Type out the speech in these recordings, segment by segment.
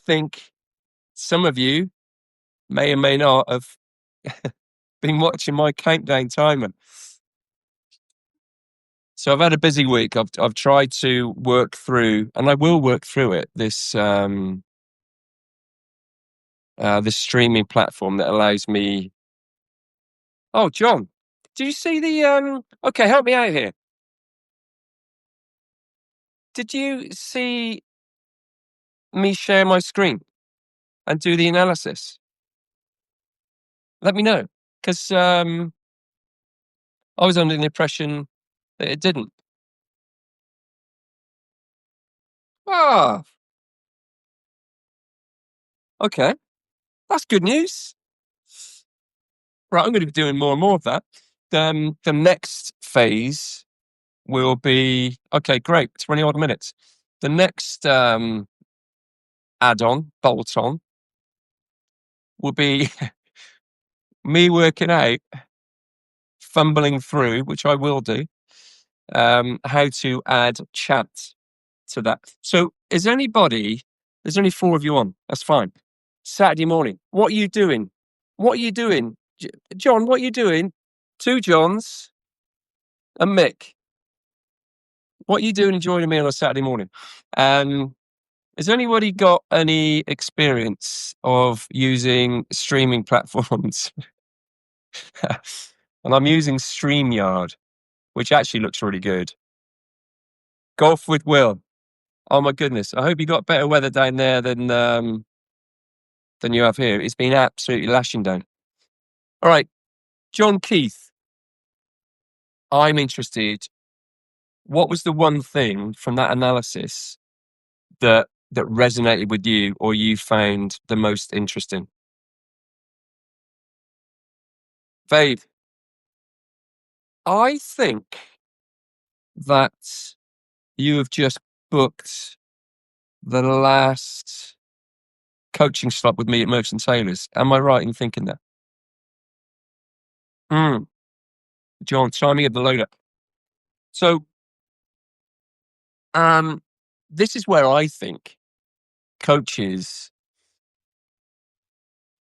think some of you may or may not have been watching my countdown timer. So I've had a busy week. I've tried to work through, and I will work through it. This this streaming platform that allows me. Oh, John, did you see the? Okay, help me out here. Did you see me share my screen and do the analysis? Let me know, because I was under the impression that it didn't. Ah, okay, that's good news. Right, I'm going to be doing more and more of that. The next phase will be okay. Great, 20 odd minutes. The next add-on, bolt-on, will be me working out, fumbling through, which I will do, how to add chat to that. So, is anybody? There's only 4 of you on. That's fine. Saturday morning. What are you doing? What are you doing, John? What are you doing? 2 Johns and Mick. What are you doing enjoying a meal on a Saturday morning? Has anybody got any experience of using streaming platforms? And I'm using StreamYard, which actually looks really good. Golf with Will. Oh my goodness! I hope you got better weather down there than you have here. It's been absolutely lashing down. All right, John Keith. I'm interested. What was the one thing from that analysis that resonated with you, or you found the most interesting? Vabe, I think that you have just booked the last coaching slot with me at Merchant Taylors. Am I right in thinking that? John, timing of the loader. So, this is where I think coaches.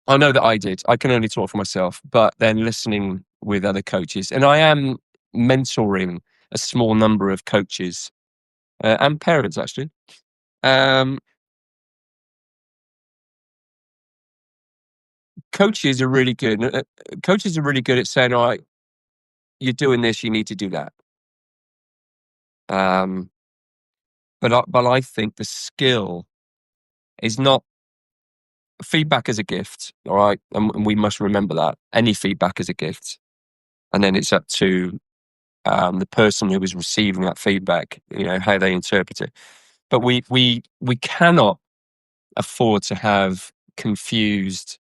I know that I did. I can only talk for myself, but then listening with other coaches, and I am mentoring a small number of coaches and parents actually. Um, coaches are really good. Coaches are really good at saying, "All right, you're doing this. You need to do that." Um, but I think the skill is not feedback as a gift. All right, and we must remember that any feedback is a gift, and then it's up to the person who is receiving that feedback, how they interpret it. But we cannot afford to have confused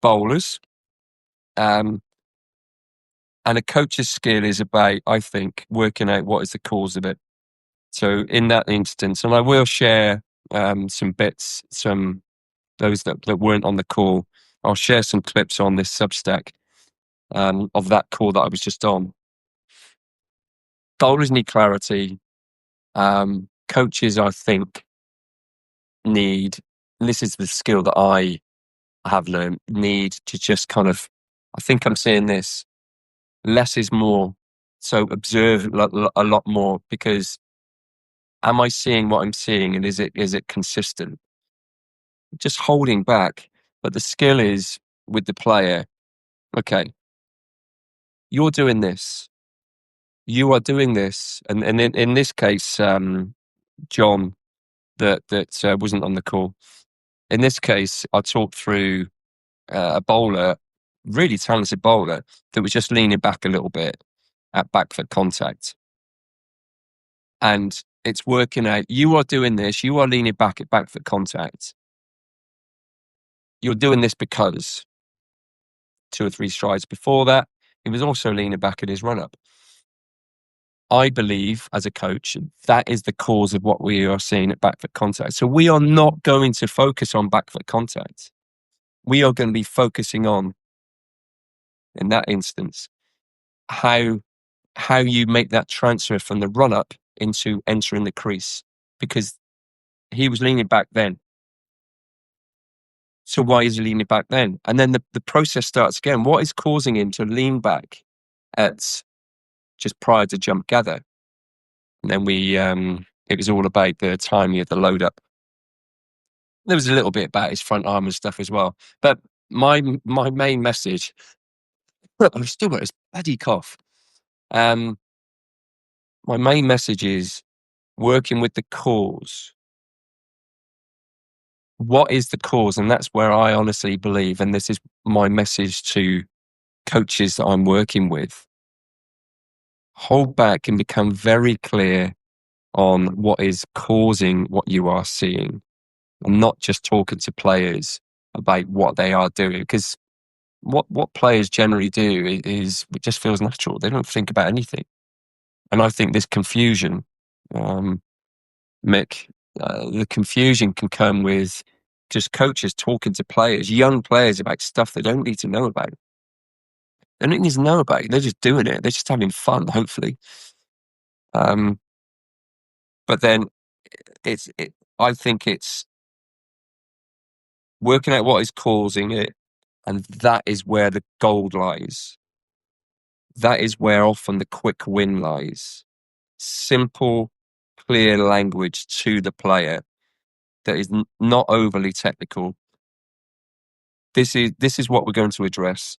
bowlers. And a coach's skill is about, I think, working out what is the cause of it. So in that instance, and I will share some bits, those that weren't on the call, I'll share some clips on this Substack of that call that I was just on. Bowlers need clarity. Coaches, I think, need, and this is the skill that I have learned, need to just kind of, I think I'm saying this, less is more. So observe a lot more, because am I seeing what I'm seeing, and is it consistent? Just holding back. But the skill is with the player, okay, you're doing this. You are doing this. And in this case, John, that wasn't on the call. In this case, I talked through a bowler, really talented bowler, that was just leaning back a little bit at back foot contact. And it's working out. You are doing this. You are leaning back at back foot contact. You're doing this because 2 or 3 strides before that, he was also leaning back at his run up. I believe, as a coach, that is the cause of what we are seeing at back foot contact. So we are not going to focus on back foot contact. We are going to be focusing on, in that instance, how you make that transfer from the run up into entering the crease, because he was leaning back then. So why is he leaning back then? And then the process starts again. What is causing him to lean back at just prior to jump gather? And then it was all about the timing of the load up. There was a little bit about his front arm and stuff as well. But my main message, I've still got this bloody cough. My main message is working with the cause. What is the cause? And that's where I honestly believe, and this is my message to coaches that I'm working with, hold back and become very clear on what is causing what you are seeing, and not just talking to players about what they are doing. Because what players generally do is it just feels natural. They don't think about anything. And I think this confusion, Mick, the confusion can come with just coaches talking to players, young players, about stuff they don't need to know about. They don't need to know about it. They're just doing it. They're just having fun, hopefully. But then I think it's working out what is causing it, and that is where the gold lies. That is where often the quick win lies. Simple, clear language to the player that is not overly technical. This is what we're going to address.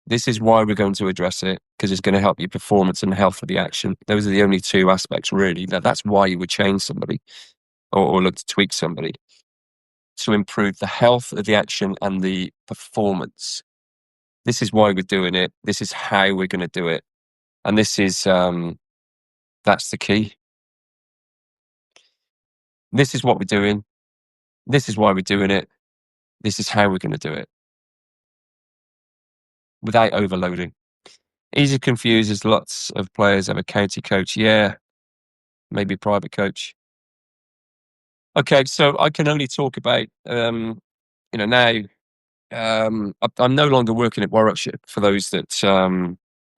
This is why we're going to address it, because it's going to help your performance and the health of the action. Those are the only two aspects, really. That's why you would change somebody or look to tweak somebody, to improve the health of the action and the performance. This is why we're doing it. This is how we're going to do it. And this is, that's the key. This is what we're doing. This is why we're doing it. This is how we're going to do it without overloading. Easy to confuse as lots of players have a county coach. Yeah, maybe private coach. Okay, so I can only talk about, now, I'm no longer working at Warwickshire, for those that, I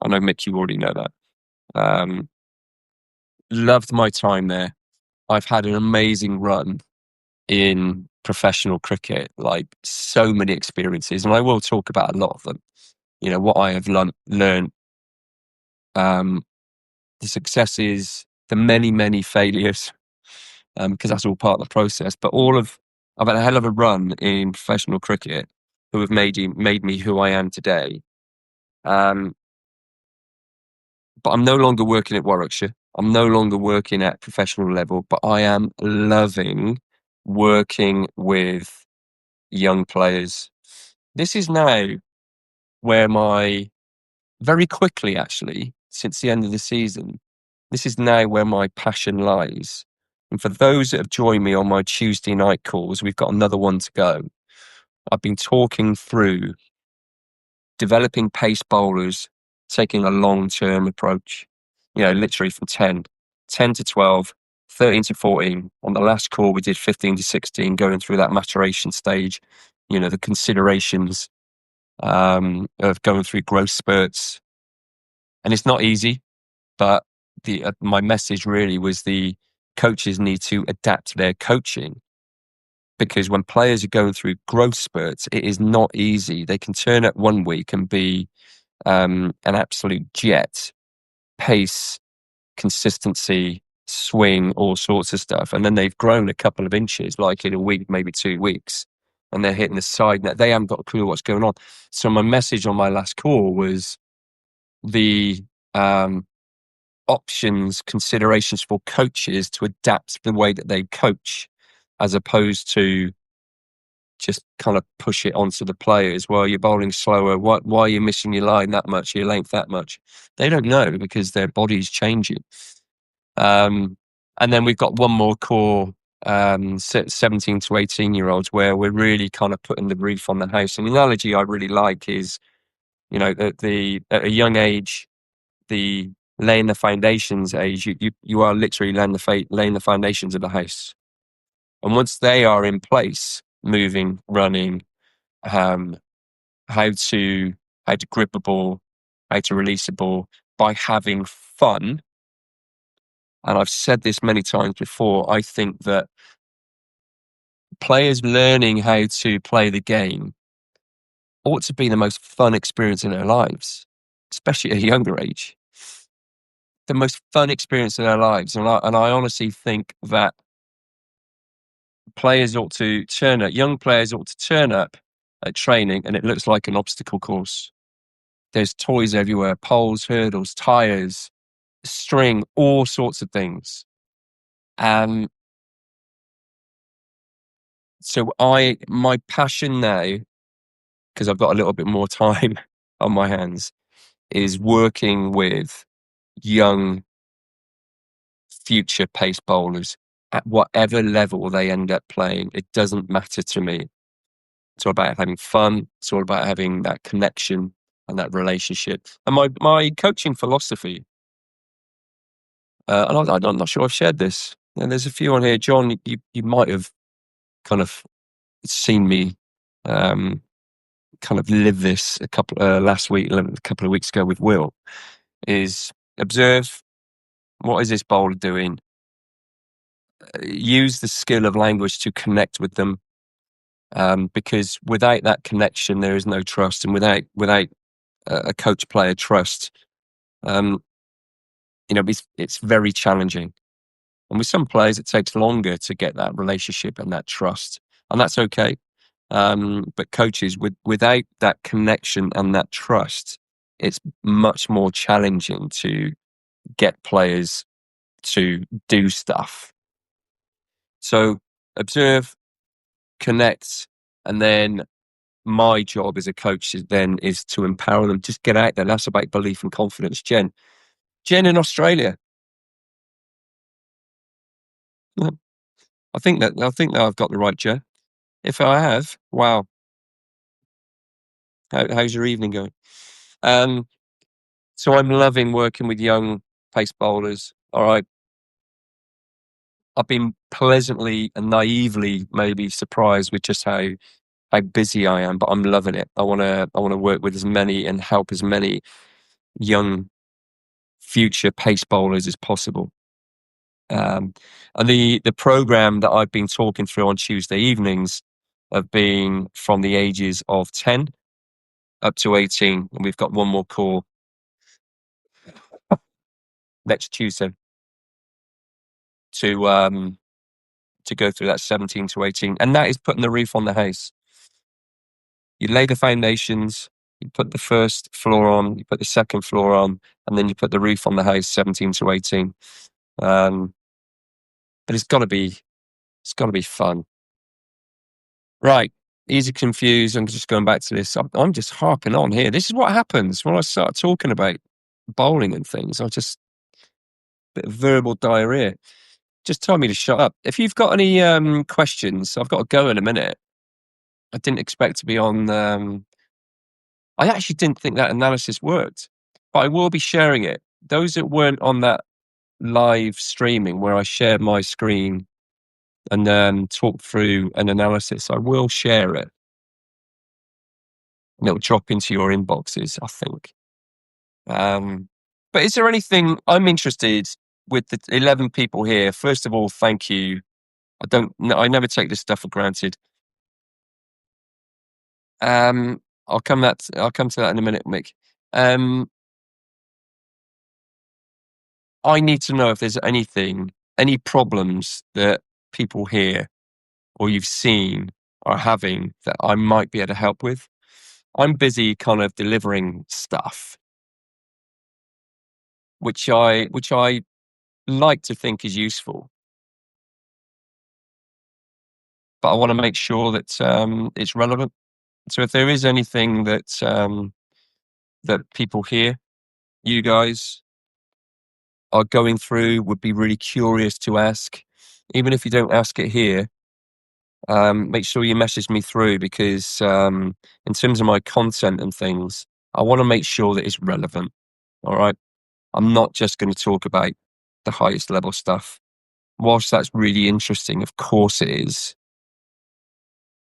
know, Mick, you already know that. Loved my time there. I've had an amazing run in professional cricket, like so many experiences, and I will talk about a lot of them. What I have learned, the successes, the many failures, because that's all part of the process. But I've had a hell of a run in professional cricket, who have made me who I am today. But I'm no longer working at Warwickshire. I'm no longer working at professional level, but I am loving working with young players. This is now where very quickly, actually, since the end of the season, this is now where my passion lies. And for those that have joined me on my Tuesday night calls, we've got another one to go. I've been talking through developing pace bowlers, taking a long-term approach, literally from 10 to 12, 13 to 14. On the last call, we did 15 to 16, going through that maturation stage, the considerations of going through growth spurts. And it's not easy, but my message really was the coaches need to adapt their coaching, because when players are going through growth spurts, it is not easy. They can turn up one week and be an absolute jet, pace, consistency, swing, all sorts of stuff. And then they've grown a couple of inches, like in a week, maybe 2 weeks, and they're hitting the side net. They haven't got a clue what's going on. So my message on my last call was the options, considerations for coaches to adapt the way that they coach, as opposed to just kind of push it onto the players. Well, you're bowling slower. Why are you missing your line that much, your length that much? They don't know, because their body's changing. And then we've got one more core, 17 to 18-year-olds, where we're really kind of putting the roof on the house. And the analogy I really like is, at a young age, the laying the foundations age, you are literally laying the foundations of the house. And once they are in place, moving, running, how to grip a ball, how to release a ball by having fun. And I've said this many times before, I think that players learning how to play the game ought to be the most fun experience in their lives, especially at a younger age. The most fun experience in their lives. And I honestly think that young players ought to turn up at training and it looks like an obstacle course. There's toys everywhere, poles, hurdles, tires, string, all sorts of things. So my passion now, because I've got a little bit more time on my hands, is working with young future pace bowlers at whatever level they end up playing. It doesn't matter to me. It's all about having fun. It's all about having that connection and that relationship. And my coaching philosophy, and I'm not sure I've shared this. And there's a few on here. John, you might have kind of seen me kind of live this a couple of weeks ago with Will, is observe, what is this bowler doing? Use the skill of language to connect with them, because without that connection, there is no trust, and without a coach-player trust, it's very challenging. And with some players, it takes longer to get that relationship and that trust, and that's okay. But coaches, without that connection and that trust, it's much more challenging to get players to do stuff. So observe, connect, and then my job as a coach is to empower them. Just get out there. That's about belief and confidence. Jen in Australia. I think that I've got the right Jen. If I have, wow. How's your evening going? So I'm loving working with young pace bowlers. All right. I've been pleasantly and naively maybe surprised with just how busy I am, but I'm loving it. I want to work with as many and help as many young future pace bowlers as possible. And the program that I've been talking through on Tuesday evenings have been from the ages of 10 up to 18, and we've got one more call next Tuesday to go through that 17 to 18, and that is putting the roof on the house. You lay the foundations, you put the first floor on, you put the second floor on, and then you put the roof on the house, 17 to 18. But it's got to be fun. Right. Easy confused. I'm just going back to this. I'm just harping on here. This is what happens when I start talking about bowling and things. I just bit of verbal diarrhea. Just tell me to shut up. If you've got any questions, I've got to go in a minute. I didn't expect to be on. I actually didn't think that analysis worked, but I will be sharing it. Those that weren't on that live streaming where I shared my screen and talked through an analysis, I will share it. And it'll drop into your inboxes, I think. But is there anything I'm interested with the 11 people here? First of all, thank you. I never take this stuff for granted. I'll come to that in a minute, Mick. I need to know if there's any problems that people here or you've seen are having that I might be able to help with. I'm busy kind of delivering stuff, which I like to think is useful, but I want to make sure that it's relevant. So if there is anything that people here, you guys, are going through, would be really curious to ask, even if you don't ask it here, make sure you message me through, because in terms of my content and things, I want to make sure that it's relevant. All right. I'm not just going to talk about the highest level stuff. Whilst that's really interesting, of course it is.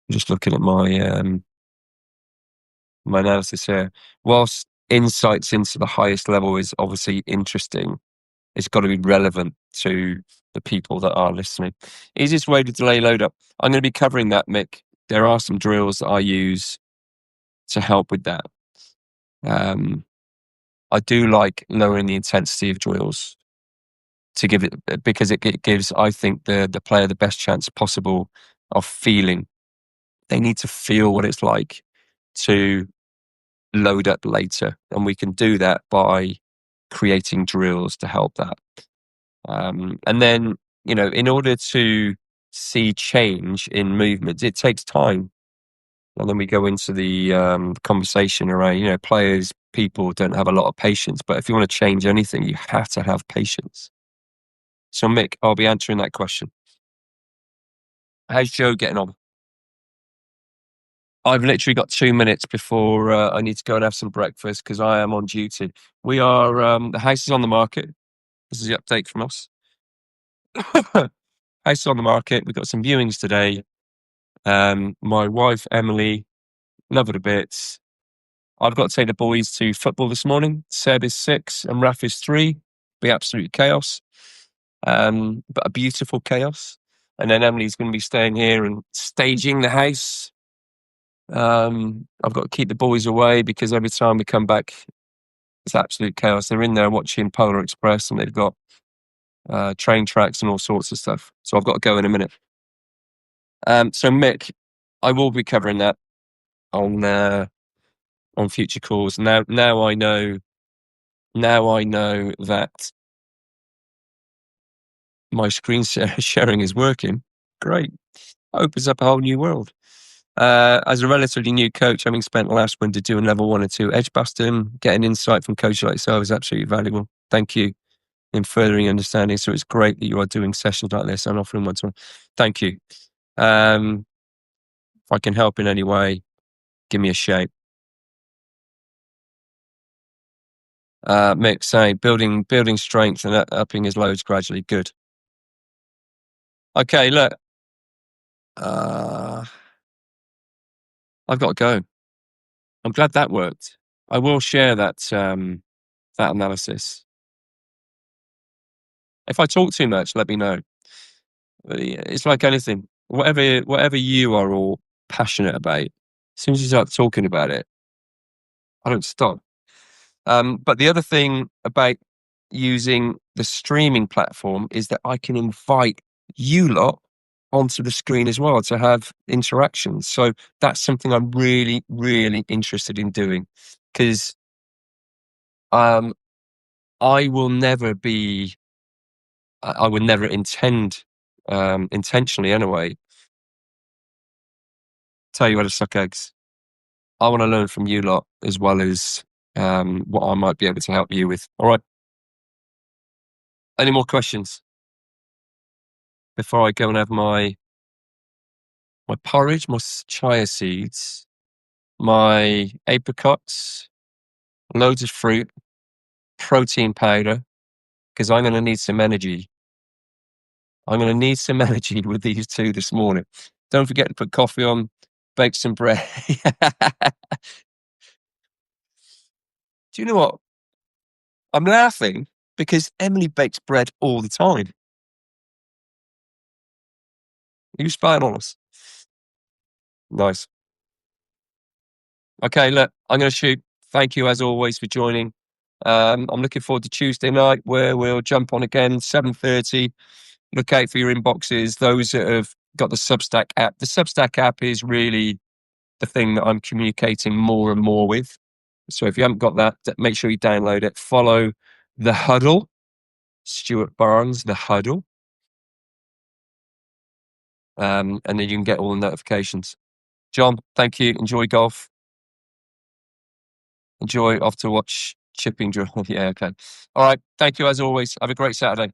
I'm just looking at my my analysis here. Whilst insights into the highest level is obviously interesting, It's got to be relevant to the people that are listening. Easiest way to delay load up. I'm going to be covering that, Mick. There are some drills that I use to help with that. I do like lowering the intensity of drills to give it, because it gives, I think, the player the best chance possible of feeling. They need to feel what it's like to load up later, and we can do that by creating drills to help that. And then, in order to see change in movements, it takes time. And then we go into the conversation around, people don't have a lot of patience, but if you want to change anything, you have to have patience. So, Mick, I'll be answering that question. How's Joe getting on? I've literally got 2 minutes before I need to go and have some breakfast because I am on duty. We are, the house is on the market. This is the update from us. House is on the market. We've got some viewings today. My wife, Emily, love it a bit. I've got to take the boys to football this morning. Seb is 6 and Raf is 3. Be absolute chaos. But a beautiful chaos. And then Emily's going to be staying here and staging the house. I've got to keep the boys away because every time we come back, it's absolute chaos. They're in there watching Polar Express and they've got train tracks and all sorts of stuff. So I've got to go in a minute. So Mick, I will be covering that on future calls. Now I know that my screen sharing is working. Great. Opens up a whole new world. As a relatively new coach, having spent the last winter doing level 1 and 2 Edgbaston, getting insight from coaches like yourself is absolutely valuable. Thank you in furthering understanding. So it's great that you are doing sessions like this and offering one-to-one. Thank you. If I can help in any way, give me a shout. Mick saying building strength and upping his loads gradually. Good. Okay, look. I've got to go. I'm glad that worked. I will share that analysis. If I talk too much, let me know. It's like anything. Whatever you are all passionate about, as soon as you start talking about it, I don't stop. But the other thing about using the streaming platform is that I can invite you lot onto the screen as well to have interactions. So that's something I'm really, really interested in doing because I will never be, I would never intend, intentionally anyway, tell you how to suck eggs. I want to learn from you lot as well as what I might be able to help you with. All right. Any more questions before I go and have my porridge, my chia seeds, my apricots, loads of fruit, protein powder, because I'm going to need some energy. I'm going to need some energy with these two this morning. Don't forget to put coffee on, bake some bread. Do you know what? I'm laughing because Emily bakes bread all the time. Are you spying on us? Nice. Okay, look, I'm going to shoot. Thank you as always for joining. I'm looking forward to Tuesday night where we'll jump on again, 7:30. Look out for your inboxes. Those that have got the Substack app. The Substack app is really the thing that I'm communicating more and more with. So if you haven't got that, make sure you download it. Follow The Huddle, Stuart Barnes, The Huddle. And then you can get all the notifications. John, thank you. Enjoy golf. Enjoy off to watch chipping drill. Yeah, okay. All right. Thank you as always. Have a great Saturday.